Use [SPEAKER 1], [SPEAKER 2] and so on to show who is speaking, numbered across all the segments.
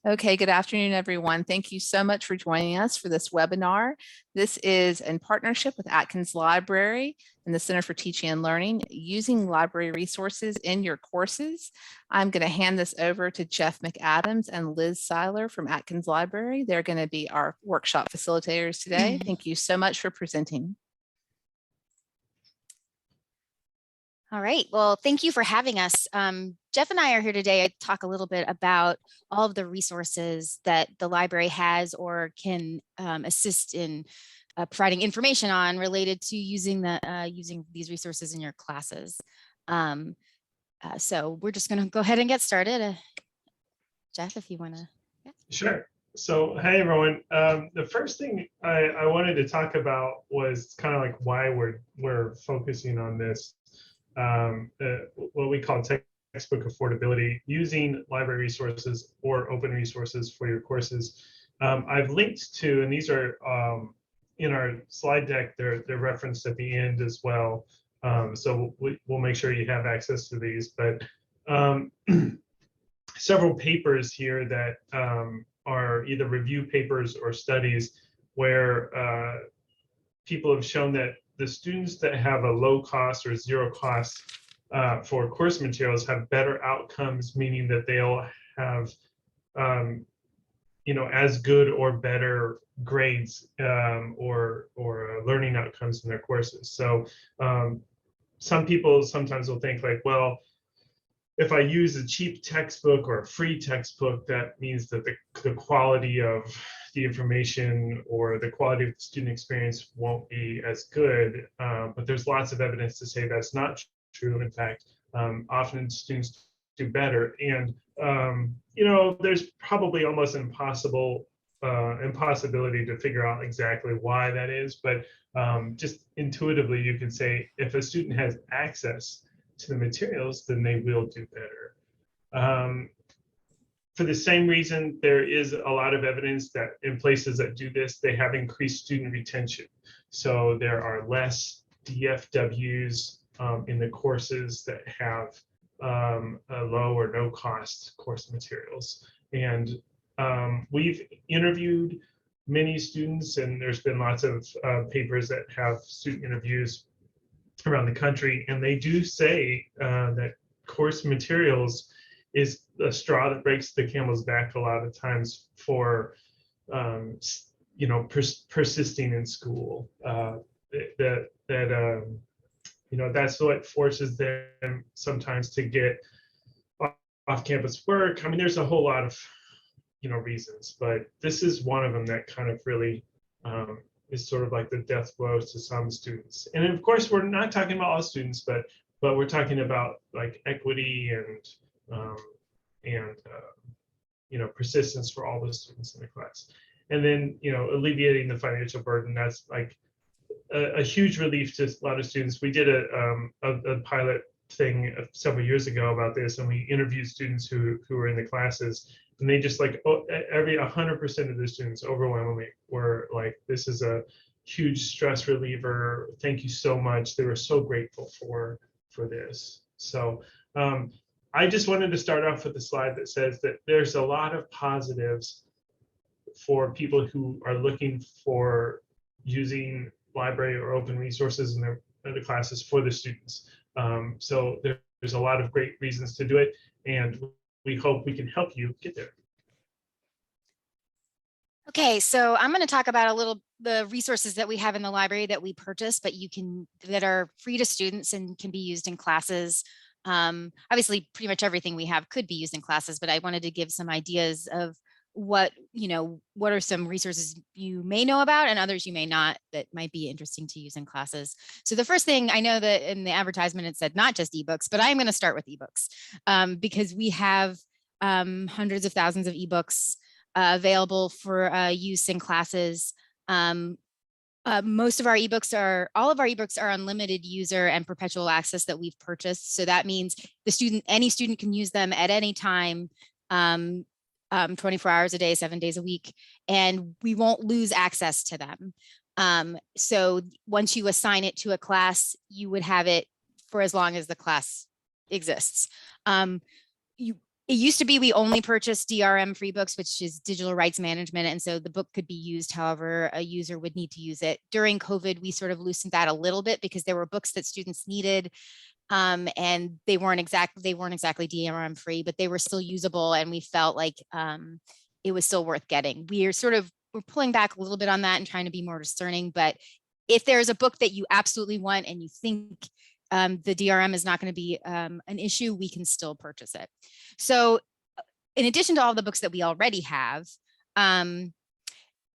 [SPEAKER 1] Okay, good afternoon, everyone. Thank you so much for joining us for this webinar. This is in partnership with Atkins Library and the Center for Teaching and Learning, using library resources in your courses. I'm going to hand this over to Jeff McAdams and Liz Seiler from Atkins Library. They're going to be our workshop facilitators today. Thank you so much for presenting.
[SPEAKER 2] All right, well, thank you for having us. Jeff and I are here today to talk a little bit about all of the resources that the library has or can assist in providing information on related to using these resources in your classes. So we're just going to go ahead and get started. Jeff, if you want to. Yeah.
[SPEAKER 3] Sure. So, hey, everyone. The first thing I wanted to talk about was kind of like why we're focusing on this. What we call textbook affordability, using library resources or open resources for your courses. I've linked to, and these are in our slide deck, they're referenced at the end as well. So we'll make sure you have access to these, but several papers here that are either review papers or studies where people have shown that the students that have a low cost or zero cost for course materials have better outcomes, meaning that they'll have as good or better grades or learning outcomes in their courses. So some people sometimes will think like, well, if I use a cheap textbook or a free textbook, that means that the quality of the information or the quality of the student experience won't be as good. But there's lots of evidence to say that's not true. In fact, often students do better. And, there's probably almost impossibility to figure out exactly why that is. But just intuitively, you can say if a student has access to the materials, then they will do better. For the same reason, there is a lot of evidence that in places that do this, they have increased student retention. So there are less DFWs in the courses that have a low or no cost course materials. And we've interviewed many students, and there's been lots of papers that have student interviews around the country, and they do say that course materials is the straw that breaks the camel's back a lot of times for persisting in school. That's what forces them sometimes to get off-campus work. I mean, there's a whole lot of reasons, but this is one of them that kind of really is sort of like the death blow to some students. And of course, we're not talking about all students, but we're talking about like equity and persistence for all the students in the class. And then, alleviating the financial burden, that's like a huge relief to a lot of students. We did a pilot thing several years ago about this, and we interviewed students who were in the classes, and they just like, every 100% of the students overwhelmingly were like, this is a huge stress reliever. Thank you so much. They were so grateful for this. So I just wanted to start off with a slide that says that there's a lot of positives for people who are looking for using library or open resources in the classes for the students. So there's a lot of great reasons to do it, and we hope we can help you get there.
[SPEAKER 2] Okay, so I'm going to talk about the resources that we have in the library that we purchase, but that are free to students and can be used in classes. Obviously, pretty much everything we have could be used in classes, but I wanted to give some ideas of what are some resources you may know about and others you may not that might be interesting to use in classes. So the first thing, I know that in the advertisement it said not just eBooks, but I'm going to start with eBooks because we have hundreds of thousands of eBooks available for use in classes. Most of our eBooks all of our eBooks are unlimited user and perpetual access that we've purchased. So that means any student can use them at any time, 24 hours a day, 7 days a week, and we won't lose access to them. So once you assign it to a class, you would have it for as long as the class exists. It used to be we only purchased DRM free books, which is digital rights management. And so the book could be used however a user would need to use it. During COVID, we sort of loosened that a little bit because there were books that students needed, and they weren't exactly DRM free, but they were still usable, and we felt like it was still worth getting. We're pulling back a little bit on that and trying to be more discerning. But if there's a book that you absolutely want and you think the DRM is not going to be an issue, we can still purchase it. So in addition to all the books that we already have,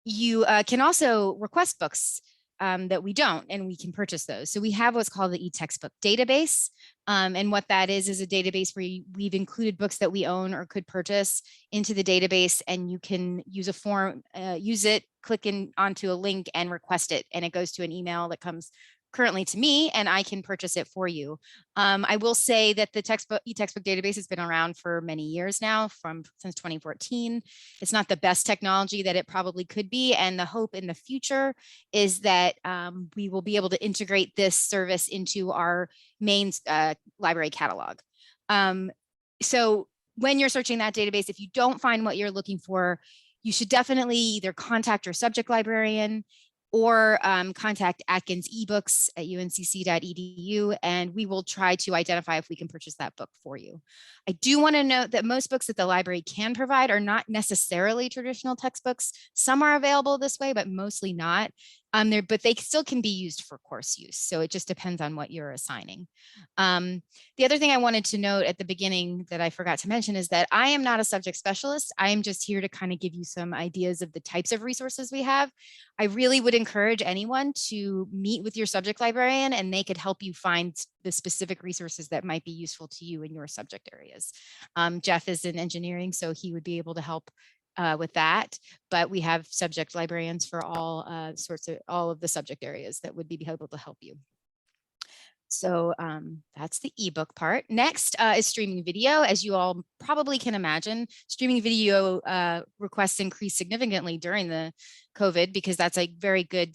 [SPEAKER 2] you can also request books that we don't, and we can purchase those. So we have what's called the e-textbook database. And what that is a database where we've included books that we own or could purchase into the database, and you can use a form, use it, click in onto a link and request it. And it goes to an email that comes currently to me, and I can purchase it for you. I will say that the e-textbook database has been around for many years now, since 2014. It's not the best technology that it probably could be, and the hope in the future is that we will be able to integrate this service into our main library catalog. So when you're searching that database, if you don't find what you're looking for, you should definitely either contact your subject librarian or contact Atkins eBooks at uncc.edu, and we will try to identify if we can purchase that book for you. I do want to note that most books that the library can provide are not necessarily traditional textbooks. Some are available this way, but mostly not. But they still can be used for course use. So it just depends on what you're assigning. The other thing I wanted to note at the beginning that I forgot to mention is that I am not a subject specialist. I am just here to kind of give you some ideas of the types of resources we have. I really would encourage anyone to meet with your subject librarian, and they could help you find the specific resources that might be useful to you in your subject areas. Jeff is in engineering, so he would be able to help with that, but we have subject librarians for all of the subject areas that would be able to help you. So that's the ebook part. Next is streaming video. As you all probably can imagine, streaming video requests increased significantly during the COVID because that's a very good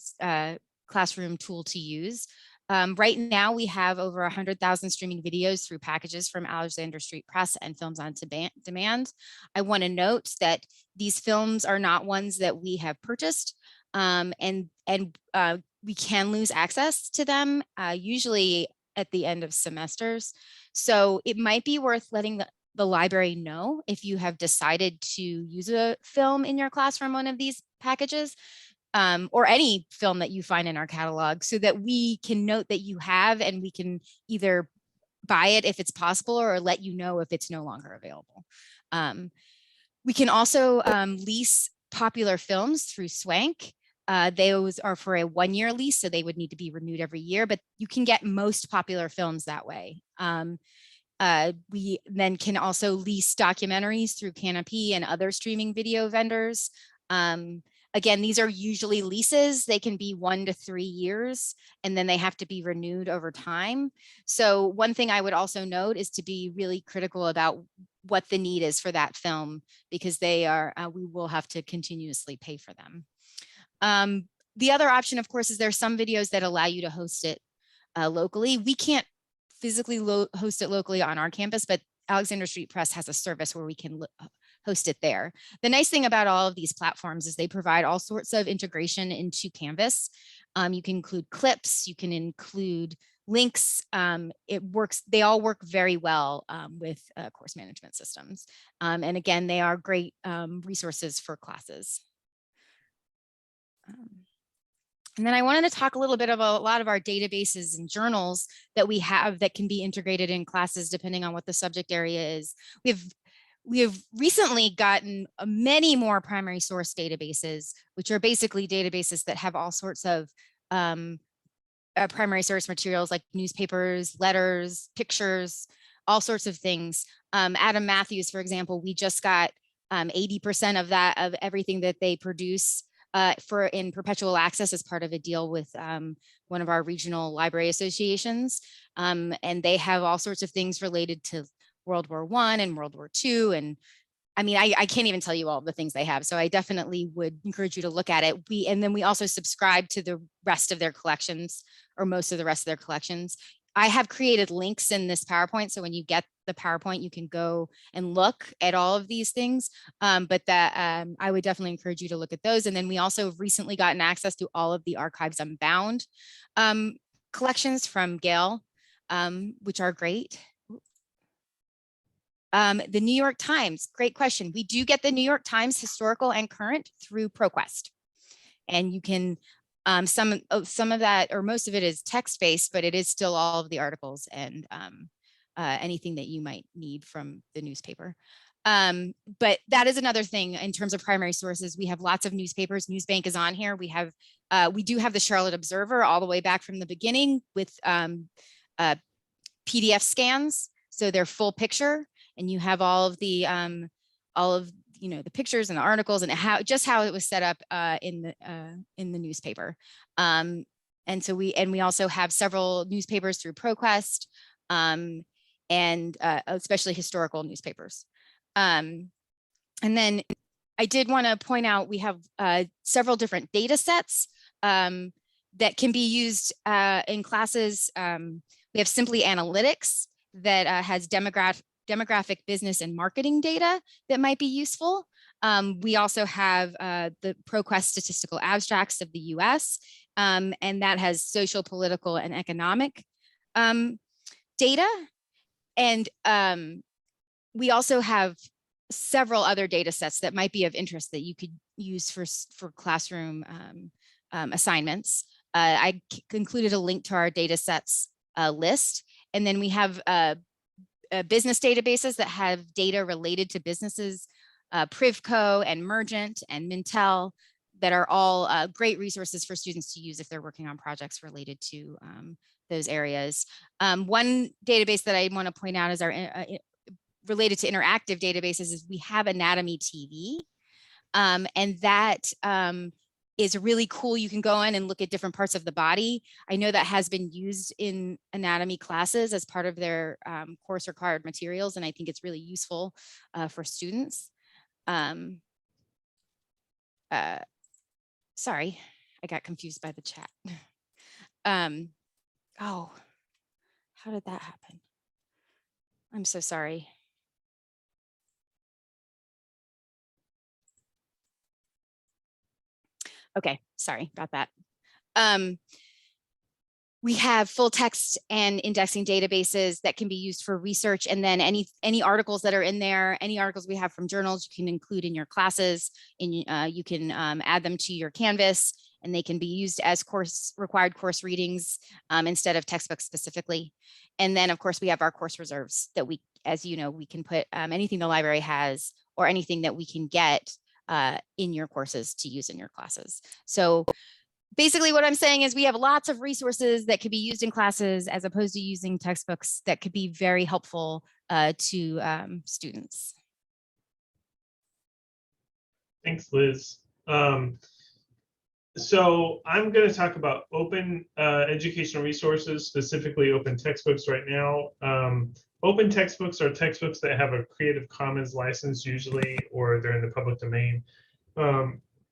[SPEAKER 2] classroom tool to use. Right now, we have over 100,000 streaming videos through packages from Alexander Street Press and Films on Demand. I want to note that these films are not ones that we have purchased, and we can lose access to them, usually at the end of semesters. So it might be worth letting the library know if you have decided to use a film in your class from one of these packages. Or any film that you find in our catalog, so that we can note that you have, and we can either buy it if it's possible or let you know if it's no longer available. We can also lease popular films through Swank. Those are for a one-year lease, so they would need to be renewed every year, but you can get most popular films that way. We then can also lease documentaries through Canopy and other streaming video vendors. Again, these are usually leases. They can be 1 to 3 years, and then they have to be renewed over time. So one thing I would also note is to be really critical about what the need is for that film, because we will have to continuously pay for them. The other option, of course, is there's some videos that allow you to host it locally. We can't physically host it locally on our campus, but Alexander Street Press has a service where we can host it there. The nice thing about all of these platforms is they provide all sorts of integration into Canvas. You can include clips, you can include links. They all work very well with course management systems. And again, they are great resources for classes. And then I wanted to talk a little bit about a lot of our databases and journals that we have that can be integrated in classes depending on what the subject area is. We have recently gotten many more primary source databases, which are basically databases that have all sorts of primary source materials like newspapers, letters, pictures, all sorts of things. Adam Matthews, for example, we just got 80% of everything that they produce in perpetual access as part of a deal with one of our regional library associations. And they have all sorts of things related to World War I and World War II. And I mean, I can't even tell you all the things they have. So I definitely would encourage you to look at it. And then we also subscribe to the rest of their collections, or most of the rest of their collections. I have created links in this PowerPoint. So when you get the PowerPoint, you can go and look at all of these things. But that I would definitely encourage you to look at those. And then we also have recently gotten access to all of the Archives Unbound collections from Gail, which are great. The New York Times, great question. We do get the New York Times historical and current through ProQuest. And you can, some of that, or most of it is text-based, but it is still all of the articles and anything that you might need from the newspaper. But that is another thing in terms of primary sources. We have lots of newspapers. Newsbank is on here. We do have the Charlotte Observer all the way back from the beginning with PDF scans. So they're full picture, and you have all of the the pictures and the articles and how it was set up in the newspaper. And so we also have several newspapers through ProQuest, and especially historical newspapers. And then I did want to point out we have several different data sets that can be used in classes. We have Simply Analytics that has demographic, business, and marketing data that might be useful. We also have the ProQuest statistical abstracts of the US, and that has social, political, and economic data. And we also have several other data sets that might be of interest that you could use for classroom assignments. I included a link to our data sets list. And then we have business databases that have data related to businesses, Privco and Mergent and Mintel, that are all great resources for students to use if they're working on projects related to those areas. One database that I want to point out is our related to interactive databases is we have Anatomy TV, and that is really cool. You can go in and look at different parts of the body. I know that has been used in anatomy classes as part of their course required materials, and I think it's really useful for students. Sorry, I got confused by the chat. Oh, how did that happen? I'm so sorry. Okay, sorry about that. We have full text and indexing databases that can be used for research, and then any articles that are in there, any articles we have from journals, you can include in your classes, and you can add them to your Canvas, and they can be used as required course readings instead of textbooks specifically. And then, of course, we have our course reserves that we, as you know, we can put anything the library has or anything that we can get in your courses to use in your classes. So basically what I'm saying is we have lots of resources that could be used in classes as opposed to using textbooks that could be very helpful to students.
[SPEAKER 3] Thanks, Liz. So I'm going to talk about open educational resources, specifically open textbooks right now. Open textbooks are textbooks that have a Creative Commons license usually, or they're in the public domain.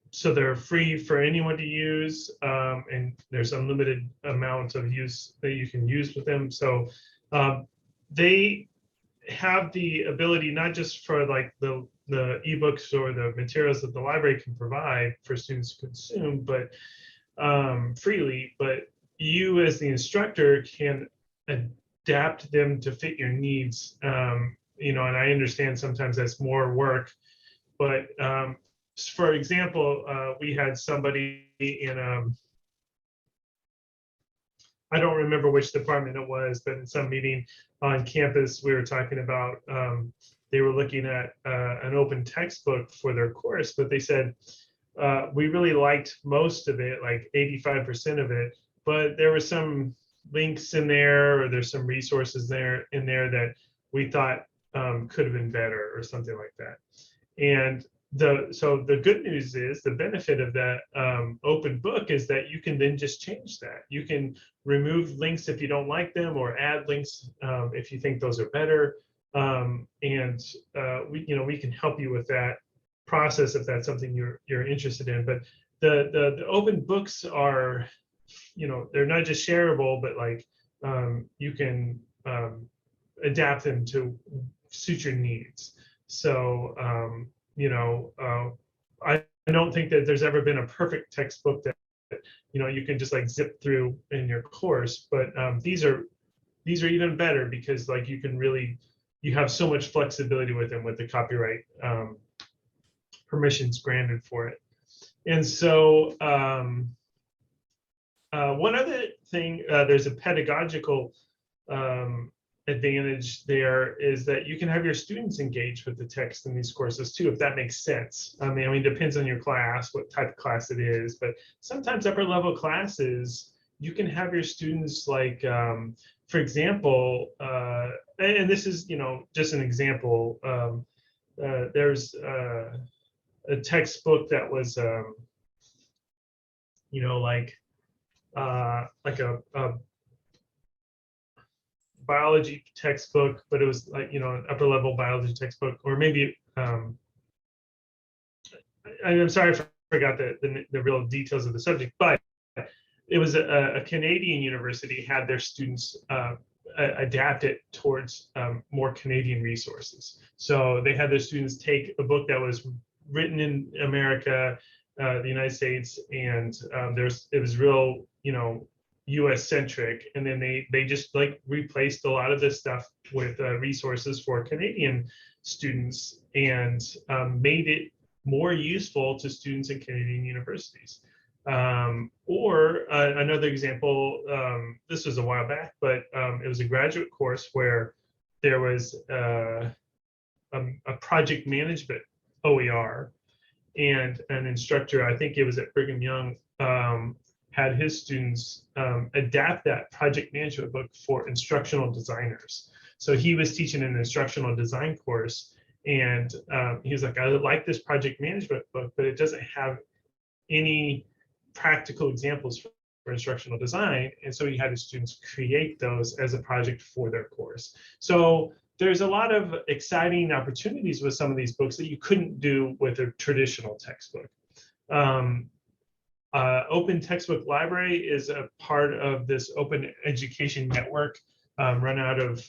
[SPEAKER 3] So they're free for anyone to use, and there's unlimited amount of use that you can use with them. So they have the ability not just for like the eBooks or the materials that the library can provide for students to consume, but freely, but you as the instructor can adapt them to fit your needs. And I understand sometimes that's more work, but for example, we had somebody in I don't remember which department it was, but in some meeting on campus, we were talking about they were looking at an open textbook for their course, but they said, we really liked most of it, like 85% of it, but there were some links in there, or there's some resources in there that we thought could have been better or something like that. And so the good news is, the benefit of that open book is that you can then just change that. You can remove links if you don't like them, or add links if you think those are better. We can help you with that process if that's something you're interested in. But the open books are, they're not just shareable, but like you can adapt them to suit your needs. So, I don't think that there's ever been a perfect textbook that you can just like zip through in your course, but these are even better because like you have so much flexibility with them with the copyright permissions granted for it. And so one other thing, there's a pedagogical advantage there is that you can have your students engage with the text in these courses too, if that makes sense. I mean, it depends on your class, what type of class it is, but sometimes upper level classes, you can have your students like, for example, and this is, just an example, there's a textbook that was, like a biology textbook, but it was like, an upper level biology textbook, or maybe, I'm sorry, I forgot the real details of the subject, but it was a Canadian university had their students adapt it towards more Canadian resources. So they had their students take a book that was written in America, the United States, and it was real, US centric, and then they just like replaced a lot of this stuff with resources for Canadian students and made it more useful to students in Canadian universities. Or another example, this was a while back, but it was a graduate course where there was a project management OER, and an instructor, I think it was at Brigham Young, had his students adapt that project management book for instructional designers. So he was teaching an instructional design course, and he was like, I like this project management book, but it doesn't have any practical examples for instructional design. And so he had his students create those as a project for their course. So there's a lot of exciting opportunities with some of these books that you couldn't do with a traditional textbook. Open Textbook Library is a part of this open education network run out of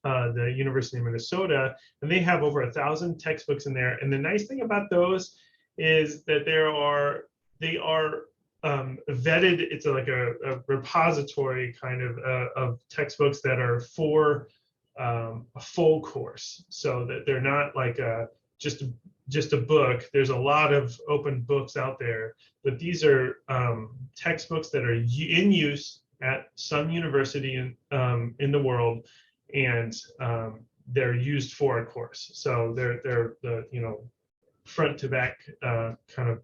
[SPEAKER 3] the University of Minnesota, and they have over 1,000 textbooks in there. And the nice thing about those is that they are vetted. It's like a repository kind of textbooks that are for a full course, so that they're not like just a book. There's a lot of open books out there, but these are textbooks that are in use at some university in the world, and they're used for a course. So they're the front to back kind of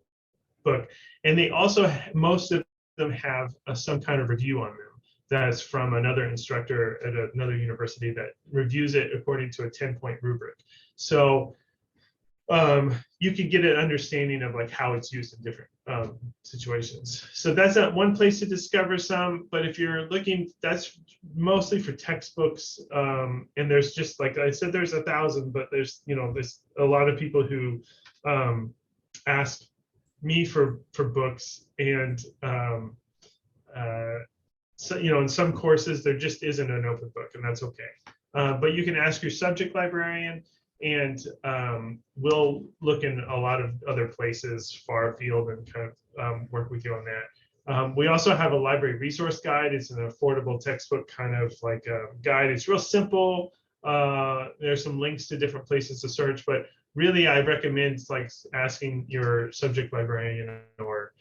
[SPEAKER 3] book, and they also most of them have some kind of review on them that's from another instructor at another university that reviews it according to a 10-point rubric. So you can get an understanding of like how it's used in different situations. So that's not one place to discover some, but if you're looking, that's mostly for textbooks. And there's just, like I said, there's 1,000, but there's a lot of people who ask me for books, and so in some courses there just isn't an open book, and that's okay. But you can ask your subject librarian, and we'll look in a lot of other places far afield and kind of work with you on that. We also have a library resource guide. It's an affordable textbook kind of like a guide. It's real simple. There's some links to different places to search, but really I recommend like asking your subject librarian, or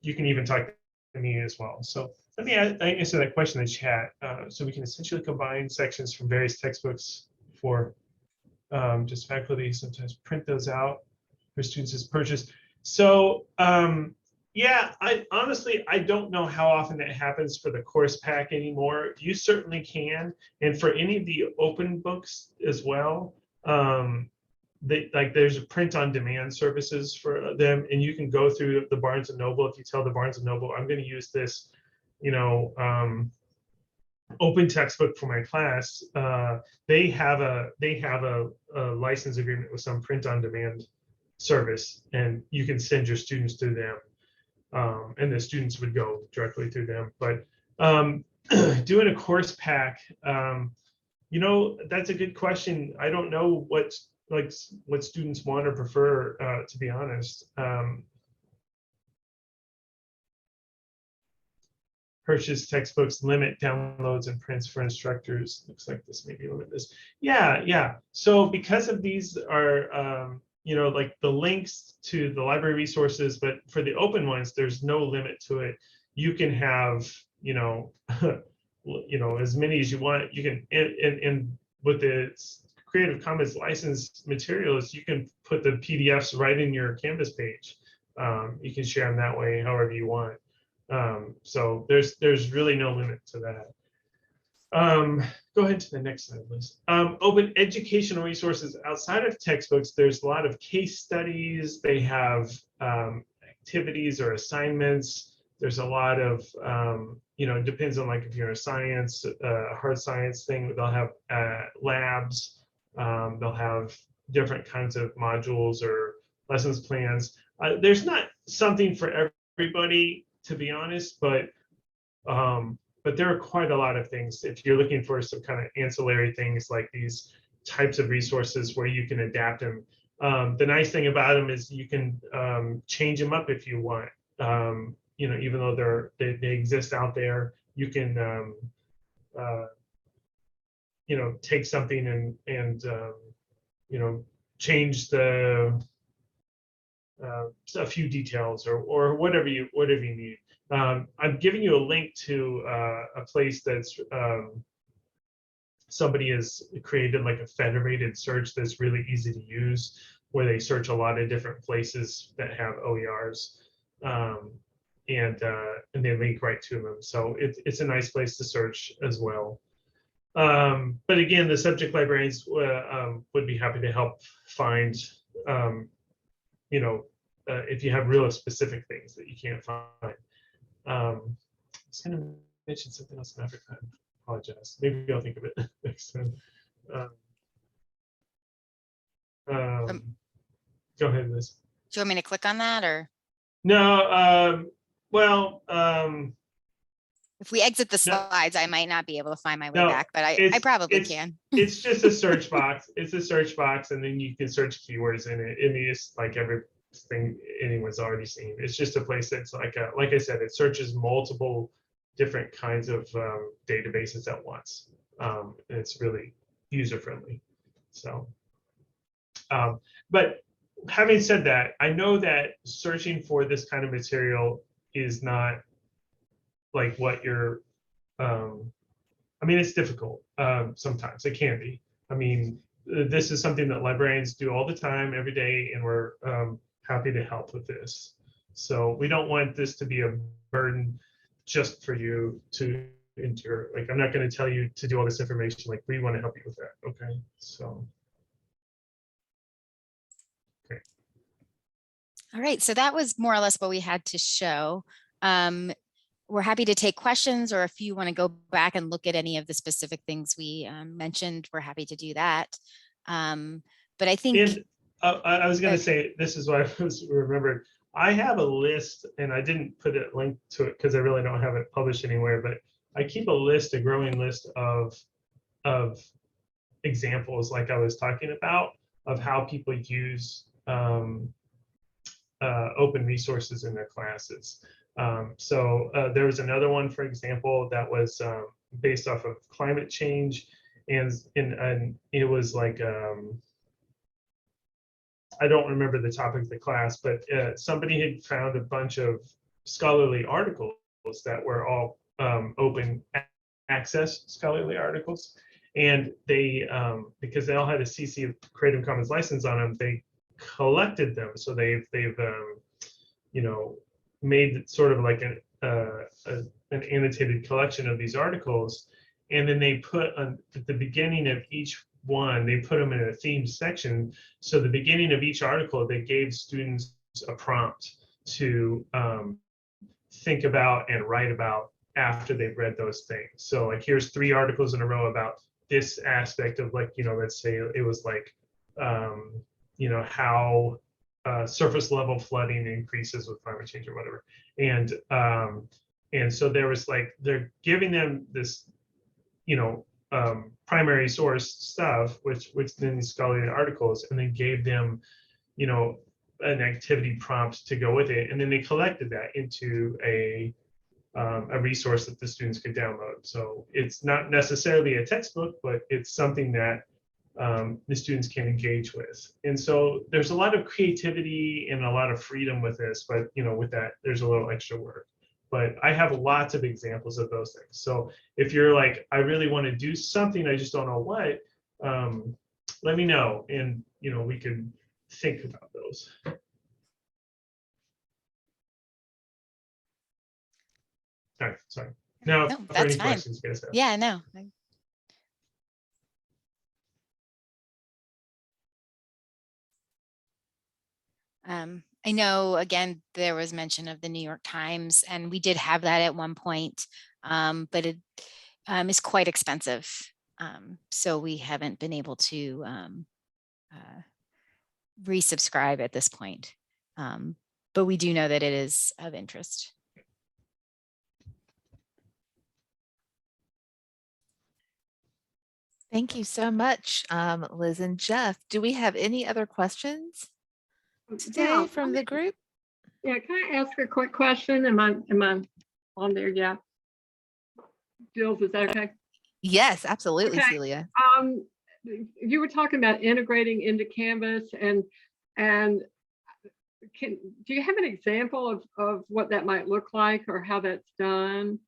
[SPEAKER 3] you can even talk to me as well. So let me answer that question in the chat. So we can essentially combine sections from various textbooks for just faculty sometimes print those out for students as purchase. So yeah, I honestly don't know how often that happens for the course pack anymore. You certainly can, and for any of the open books as well. There's print on demand services for them, and you can go through the Barnes and Noble. If you tell the Barnes and Noble, I'm going to use this, open textbook for my class, they have a license agreement with some print on demand service, and you can send your students to them, and the students would go directly to them. But Doing a course pack, you know, that's a good question. I don't know what students want or prefer, to be honest. Purchase textbooks, limit downloads and prints for instructors. Looks like this maybe limit this. Yeah. So because of these are, you know, like the links to the library resources, but for the open ones, there's no limit to it. You can have, you know, you know, as many as you want. You can, and with the Creative Commons licensed materials, you can put the PDFs right in your Canvas page. You can share them that way, however you want. So there's really no limit to that. Go ahead to the next slide, please. Open educational resources outside of textbooks. There's a lot of case studies. They have activities or assignments. There's a lot of, you know, it depends on, like, if you're in a science, hard science thing, they'll have labs. They'll have different kinds of modules or lessons plans. There's not something for everybody, to be honest, but there are quite a lot of things. If you're looking for some kind of ancillary things like these types of resources where you can adapt them, the nice thing about them is you can change them up if you want. You know, even though they exist out there, you can you know, take something and you know, change the a few details or whatever you need. I'm giving you a link to a place that's somebody has created, like a federated search that's really easy to use, where they search a lot of different places that have OERs, and they link right to them. So it's a nice place to search as well. But again, the subject librarians would be happy to help find, you know, if you have real specific things that you can't find. I was going to mention something else in Africa. I apologize. Maybe I'll think of it next time. Go ahead, Liz.
[SPEAKER 2] Do you want me to click on that, or?
[SPEAKER 3] No, well,
[SPEAKER 2] if we exit the
[SPEAKER 3] no,
[SPEAKER 2] slides, I might not be able to find my way
[SPEAKER 3] no,
[SPEAKER 2] back, but I probably can.
[SPEAKER 3] It's just a search box. It's a search box, and then you can search keywords in it. I mean, it's like everything anyone's already seen. It's just a place that's like I said, it searches multiple different kinds of databases at once. And it's really user friendly. So, but having said that, I know that searching for this kind of material is not like what you're, I mean, it's difficult. Sometimes it can be. I mean, this is something that librarians do all the time, every day, and we're happy to help with this. So we don't want this to be a burden just for you to enter. Like, I'm not going to tell you to do all this information. Like, we want to help you with that. Okay. So. Okay.
[SPEAKER 2] All right. So that was more or less what we had to show. We're happy to take questions, or if you want to go back and look at any of the specific things we mentioned, we're happy to do that. But I think.
[SPEAKER 3] And I was going to say, this is what I was remembered. I have a list, and I didn't put a link to it because I really don't have it published anywhere, but I keep a growing list of examples, like I was talking about, of how people use open resources in their classes. So there was another one, for example, that was based off of climate change, and it was like, I don't remember the topic of the class, but somebody had found a bunch of scholarly articles that were all open access scholarly articles, and they, because they all had a CC Creative Commons license on them, they collected them. So they've you know, made sort of like an annotated collection of these articles, and then they put at the beginning of each one, they put them in a themed section. So the beginning of each article, they gave students a prompt to think about and write about after they've read those things. So, like, here's 3 articles in a row about this aspect of, like, you know, let's say it was like, you know, how surface level flooding increases with climate change or whatever. And And so there was like, they're giving them this, primary source stuff, which then these scholarly articles, and then gave them, an activity prompt to go with it. And then they collected that into a resource that the students could download. So it's not necessarily a textbook, but it's something that the students can engage with. And so there's a lot of creativity and a lot of freedom with this, but with that, there's a little extra work. But I have lots of examples of those things. So if you're like, I really want to do something, I just don't know what, let me know, and we can think about those. All right, sorry. Now,
[SPEAKER 2] No,
[SPEAKER 3] are there
[SPEAKER 2] that's
[SPEAKER 3] any
[SPEAKER 2] fine.
[SPEAKER 3] questions you guys have?
[SPEAKER 2] Yeah, no. I know, again, there was mention of the New York Times, and we did have that at one point, but it is quite expensive. So we haven't been able to resubscribe at this point. But we do know that it is of interest.
[SPEAKER 1] Thank you so much, Liz and Jeff. Do we have any other questions today
[SPEAKER 4] Yeah,
[SPEAKER 1] from the group?
[SPEAKER 4] Yeah, can I ask a quick question? Am I on there yet? Jules, is that okay?
[SPEAKER 1] Yes, absolutely,
[SPEAKER 4] Okay.
[SPEAKER 1] Celia.
[SPEAKER 4] You were talking about integrating into Canvas, and do you have an example of what that might look like or how that's done?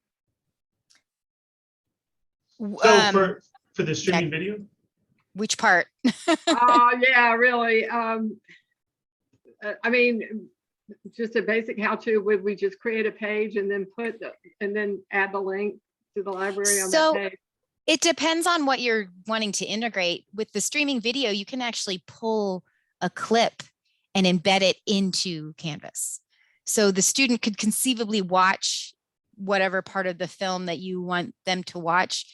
[SPEAKER 3] So for the streaming video?
[SPEAKER 2] Which part?
[SPEAKER 4] Yeah, really. I mean, just a basic how-to. Would we just create a page and then add the link to the library on that page?
[SPEAKER 2] It depends on what you're wanting to integrate. With the streaming video, you can actually pull a clip and embed it into Canvas. So the student could conceivably watch whatever part of the film that you want them to watch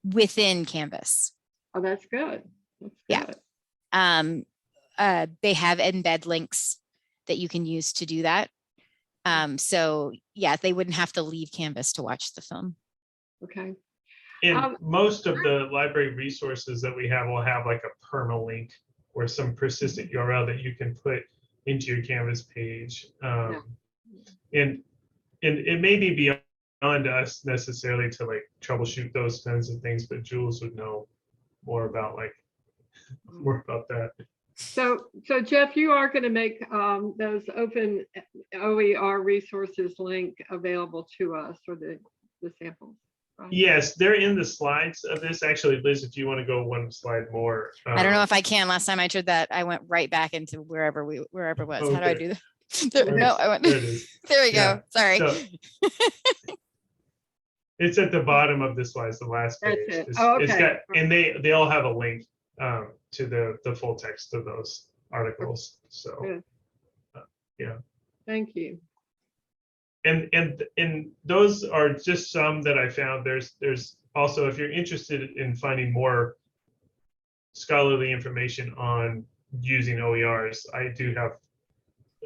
[SPEAKER 2] within Canvas.
[SPEAKER 4] Oh, that's good. That's
[SPEAKER 2] Yeah.
[SPEAKER 4] good.
[SPEAKER 2] They have embed links that you can use to do that. So yeah, they wouldn't have to leave Canvas to watch the film.
[SPEAKER 4] Okay.
[SPEAKER 3] And most of the library resources that we have will have like a permalink or some persistent URL that you can put into your Canvas page. And it may be beyond us necessarily to like troubleshoot those kinds of things, but Jules would know more about that.
[SPEAKER 4] So Jeff, you are going to make those open OER resources link available to us for the samples. Right?
[SPEAKER 3] Yes, they're in the slides of this. Actually, Liz, if you want to go one slide more.
[SPEAKER 2] I don't know if I can. Last time I tried that, I went right back into wherever it was.
[SPEAKER 3] Okay.
[SPEAKER 2] How do I do that?
[SPEAKER 3] Okay.
[SPEAKER 2] No, I went.
[SPEAKER 3] There it is.
[SPEAKER 2] There we
[SPEAKER 3] Yeah.
[SPEAKER 2] go. Sorry.
[SPEAKER 3] So, it's at the bottom of the slides, the last page.
[SPEAKER 4] That's it. Oh,
[SPEAKER 3] It's
[SPEAKER 4] okay.
[SPEAKER 3] got, and they all have a link to the full text of those articles. So,
[SPEAKER 4] Good.
[SPEAKER 3] yeah.
[SPEAKER 4] Thank you.
[SPEAKER 3] And those are just some that I found. There's also, if you're interested in finding more scholarly information on using OERs, I do have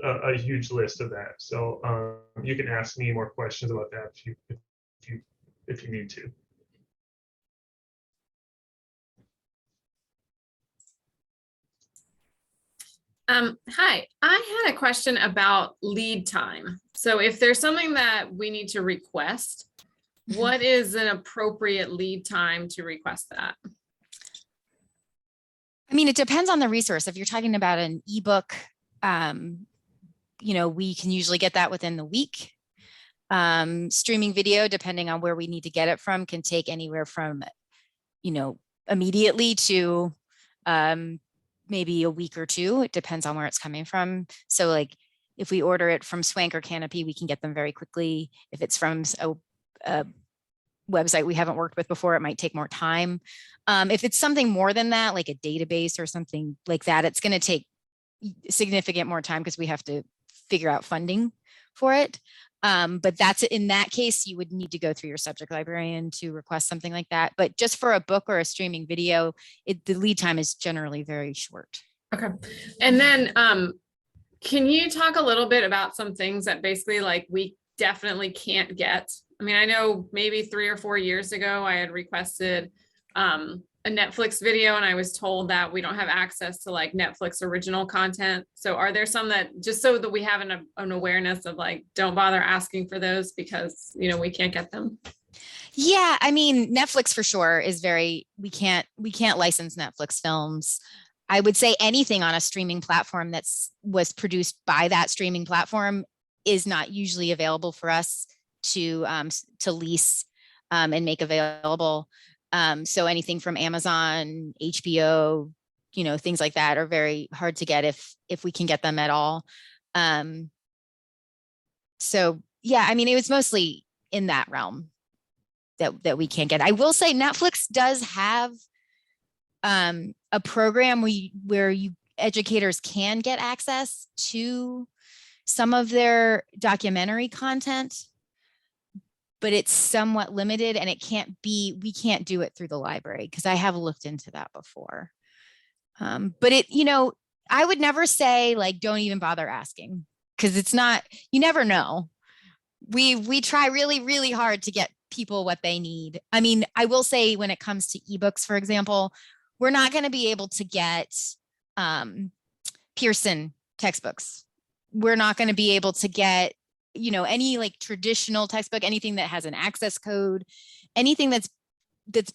[SPEAKER 3] a huge list of that. So you can ask me more questions about that if you need to.
[SPEAKER 5] Hi, I had a question about lead time. So if there's something that we need to request, what is an appropriate lead time to request that?
[SPEAKER 2] I mean, it depends on the resource. If you're talking about an ebook, we can usually get that within the week. Streaming video, depending on where we need to get it from, can take anywhere from, immediately to maybe a week or two. It depends on where it's coming from. So like if we order it from Swank or Canopy, we can get them very quickly. If it's from a website we haven't worked with before, it might take more time. If it's something more than that, like a database or something like that, it's going to take significant more time because we have to figure out funding for it. But that's in that case, you would need to go through your subject librarian to request something like that. But just for a book or a streaming video, the lead time is generally very short.
[SPEAKER 5] Okay. And then can you talk a little bit about some things that basically like we definitely can't get I mean, I know maybe 3 or 4 years ago, I had requested a Netflix video and I was told that we don't have access to like Netflix original content. So are there some that, just so that we have an awareness of like, don't bother asking for those because, you know, we can't get them?
[SPEAKER 2] Yeah, I mean, Netflix for sure is we can't license Netflix films. I would say anything on a streaming platform was produced by that streaming platform is not usually available for us to lease and make available. So anything from Amazon, HBO, you know, things like that are very hard to get if we can get them at all. So yeah, I mean, it was mostly in that realm that we can't get. I will say Netflix does have a program where educators can get access to some of their documentary content, but it's somewhat limited and we can't do it through the library because I have looked into that before. But you know, I would never say like, don't even bother asking because it's not, you never know. We try really, really hard to get people what they need. I mean, I will say when it comes to eBooks, for example, we're not going to be able to get Pearson textbooks. We're not going to be able to get, you know, any like traditional textbook, anything that has an access code, anything that's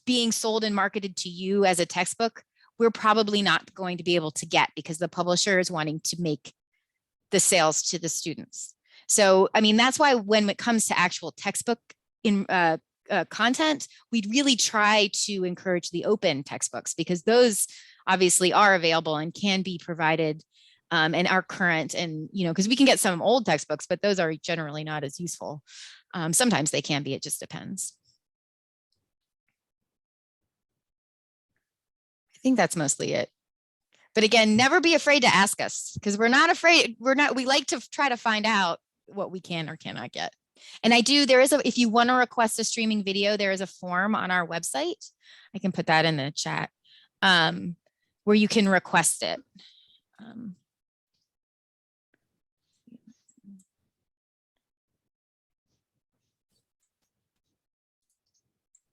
[SPEAKER 2] being sold and marketed to you as a textbook, we're probably not going to be able to get because the publisher is wanting to make the sales to the students. So, I mean, that's why when it comes to actual textbook in content, we really try to encourage the open textbooks because those obviously are available and can be provided and are current. And, you know, because we can get some old textbooks, but those are generally not as useful. Sometimes they can be, it just depends. I think that's mostly it. But again, never be afraid to ask us because we're not afraid. We like to try to find out what we can or cannot get. And if you want to request a streaming video, there is a form on our website. I can put that in the chat where you can request it.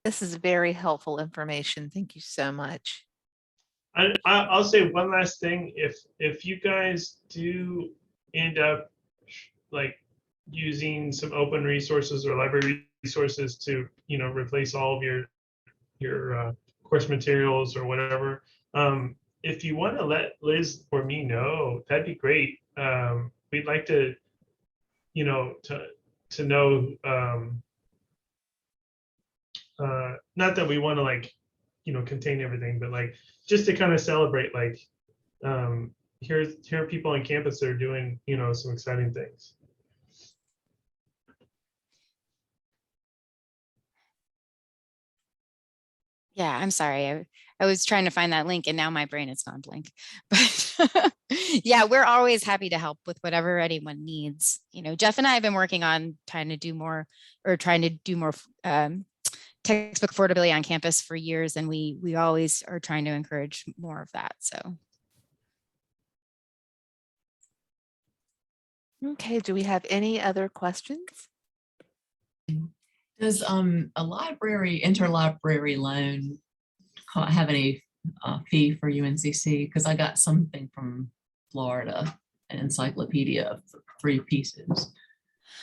[SPEAKER 1] This is very helpful information. Thank you so much.
[SPEAKER 3] I'll say one last thing. If you guys do end up like using some open resources or library resources to, you know, replace all of your course materials or whatever, if you want to let Liz or me know, that'd be great. We'd like to, you know, to know. Not that we want to like, you know, contain everything, but like just to kind of celebrate like here are people on campus that are doing, you know, some exciting things.
[SPEAKER 2] Yeah, I'm sorry. I was trying to find that link and now my brain is gone blank. But yeah, we're always happy to help with whatever anyone needs. You know, Jeff and I have been working on trying to do more textbook affordability on campus for years, and we always are trying to encourage more of that. So.
[SPEAKER 1] Okay, do we have any other questions?
[SPEAKER 6] Does a interlibrary loan have any fee for UNCC? Because I got something from Florida, an encyclopedia for 3 pieces,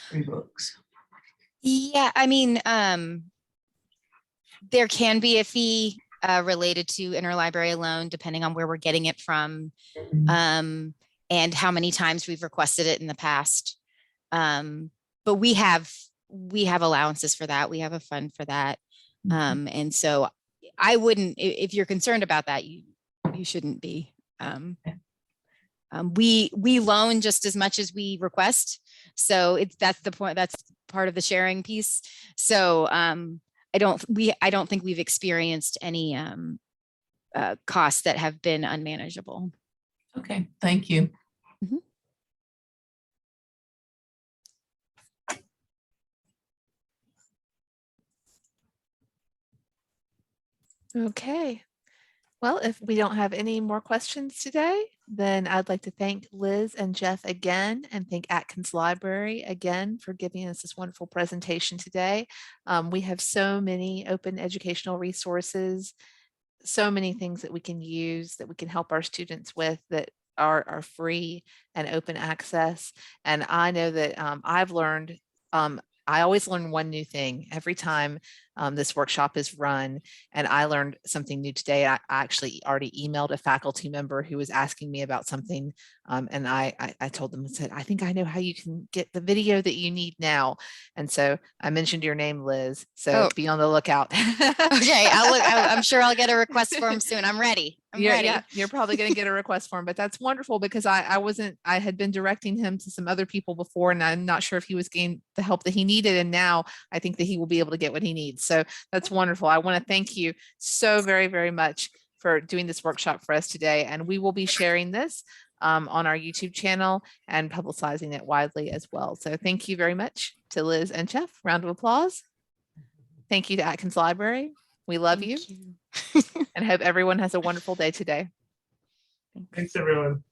[SPEAKER 6] 3 books.
[SPEAKER 2] Yeah, I mean, there can be a fee related to interlibrary loan, depending on where we're getting it from, and how many times we've requested it in the past. But we have allowances for that. We have a fund for that. And so I wouldn't, if you're concerned about that, you shouldn't be. We loan just as much as we request. So that's the point. That's part of the sharing piece. So I don't think we've experienced any costs that have been unmanageable.
[SPEAKER 6] Okay, thank you.
[SPEAKER 2] Mm-hmm.
[SPEAKER 1] Okay. Well, if we don't have any more questions today, then I'd like to thank Liz and Jeff again and thank Atkins Library again for giving us this wonderful presentation today. We have so many open educational resources, so many things that we can use that we can help our students with that are free and open access. And I know that I've learned, I always learn one new thing every time this workshop is run. And I learned something new today. I actually already emailed a faculty member who was asking me about something. And I told them, I said, I think I know how you can get the video that you need now. And so I mentioned your name, Liz. So
[SPEAKER 2] Oh.
[SPEAKER 1] be on the lookout.
[SPEAKER 2] Okay, I'm sure I'll get a request form soon. I'm ready. I'm ready.
[SPEAKER 1] Yeah, you're probably going to get a request form, but that's wonderful because I had been directing him to some other people before, and I'm not sure if he was getting the help that he needed. And now I think that he will be able to get what he needs. So that's wonderful. I want to thank you so very, very much for doing this workshop for us today. And we will be sharing this on our YouTube channel and publicizing it widely as well. So thank you very much to Liz and Jeff. Round of applause. Thank you to Atkins Library. We love you
[SPEAKER 2] Thank you.
[SPEAKER 1] and hope everyone has a wonderful day today.
[SPEAKER 3] Thanks, everyone.